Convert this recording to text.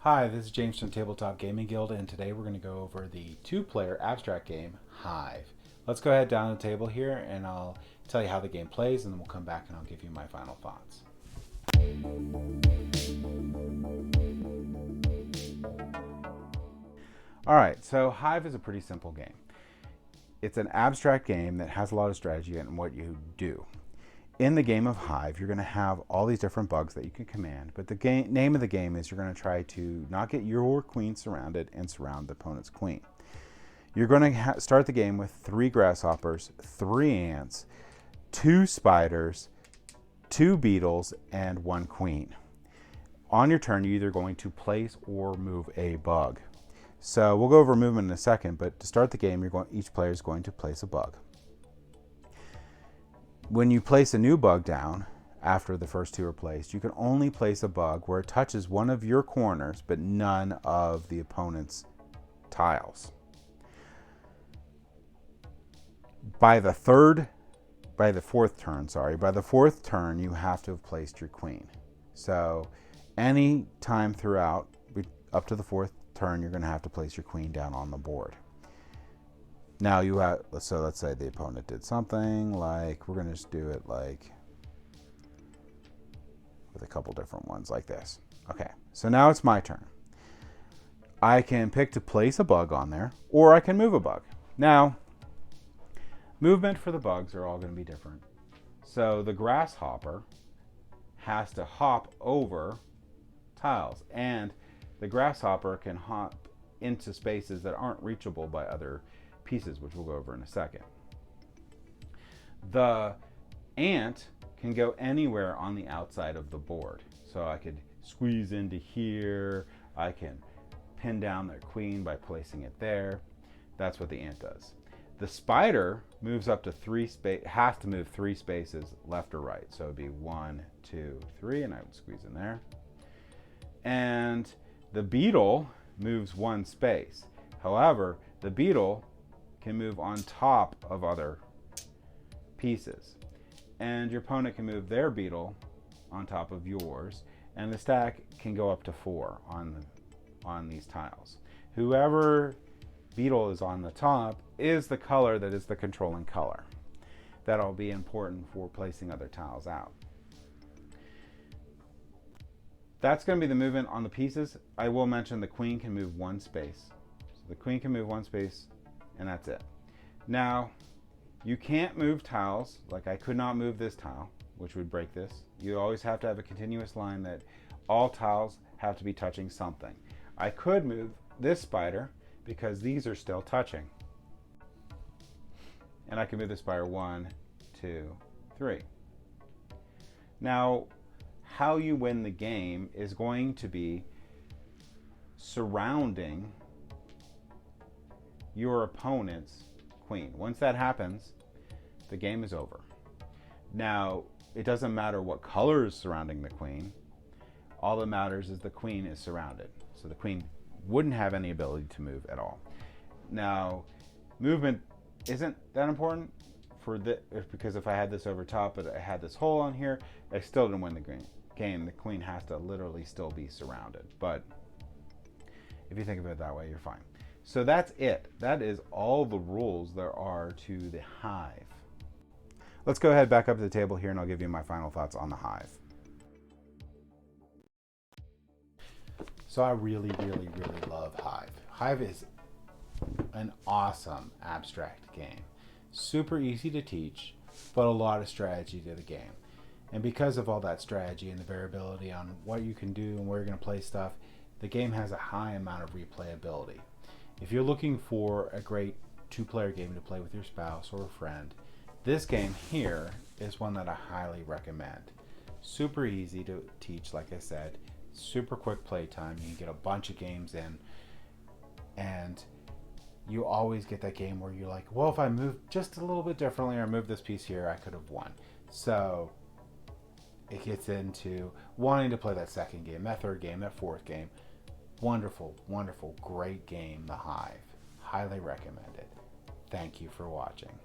Hi, this is James from Tabletop Gaming Guild, and today we're going to go over the two-player abstract game, Hive. Let's go ahead down the table here, and I'll tell you how the game plays, and then we'll come back and I'll give you my final thoughts. Alright, so Hive is a pretty simple game. It's an abstract game that has a lot of strategy in what you do. In the game of Hive, you're going to have all these different bugs that you can command, but the name of the game is you're going to try to not get your queen surrounded and surround the opponent's queen. You're going to start the game with 3 grasshoppers, 3 ants, 2 spiders, 2 beetles, and 1 queen. On your turn, you're either going to place or move a bug. So we'll go over movement in a second, but to start the game, each player is going to place a bug. When you place a new bug down, after the first 2 are placed, you can only place a bug where it touches one of your corners, but none of the opponent's tiles. By the fourth turn, you have to have placed your queen. So any time throughout, up to the 4th turn, you're going to have to place your queen down on the board. Now let's say the opponent did something like, we're going to just do it like with a couple different ones like this. Okay, so now it's my turn. I can pick to place a bug on there, or I can move a bug. Now, movement for the bugs are all going to be different. So the grasshopper has to hop over tiles, and the grasshopper can hop into spaces that aren't reachable by other pieces, which we'll go over in a second. The ant can go anywhere on the outside of the board. So I could squeeze into here. I can pin down their queen by placing it there. That's what the ant does. The spider moves up to has to move 3 spaces left or right. So it'd be 1, 2, 3, and I would squeeze in there. And the beetle moves 1 space. However, the beetle can move on top of other pieces, and your opponent can move their beetle on top of yours, and the stack can go up to 4 on these tiles. Whoever beetle is on the top is the color that is the controlling color. That'll be important for placing other tiles out. That's going to be the movement on the pieces. I will mention the queen can move 1 space. So the queen can move 1 space, and that's it. Now, you can't move tiles, like I could not move this tile, which would break this. You always have to have a continuous line that all tiles have to be touching something. I could move this spider because these are still touching. And I can move this spider 1, 2, 3. Now, how you win the game is going to be surrounding your opponent's queen. Once that happens, the game is over. Now, it doesn't matter what color is surrounding the queen. All that matters is the queen is surrounded. So the queen wouldn't have any ability to move at all. Now, movement isn't that important because if I had this over top, but I had this hole on here, I still didn't win the game. The queen has to literally still be surrounded. But if you think of it that way, you're fine. So that's it. That is all the rules there are to the Hive. Let's go ahead back up to the table here, and I'll give you my final thoughts on the Hive. So I really love Hive. Hive is an awesome abstract game. Super easy to teach, but a lot of strategy to the game. And because of all that strategy and the variability on what you can do and where you're going to play stuff, the game has a high amount of replayability. If you're looking for a great 2-player game to play with your spouse or a friend, this game here is one that I highly recommend. Super easy to teach, like I said. Super quick playtime. You can get a bunch of games in, and you always get that game where you're like, well, if I move just a little bit differently or move this piece here, I could have won. So it gets into wanting to play that second game, that third game, that fourth game. Wonderful, great game, The Hive. Highly recommend it. Thank you for watching.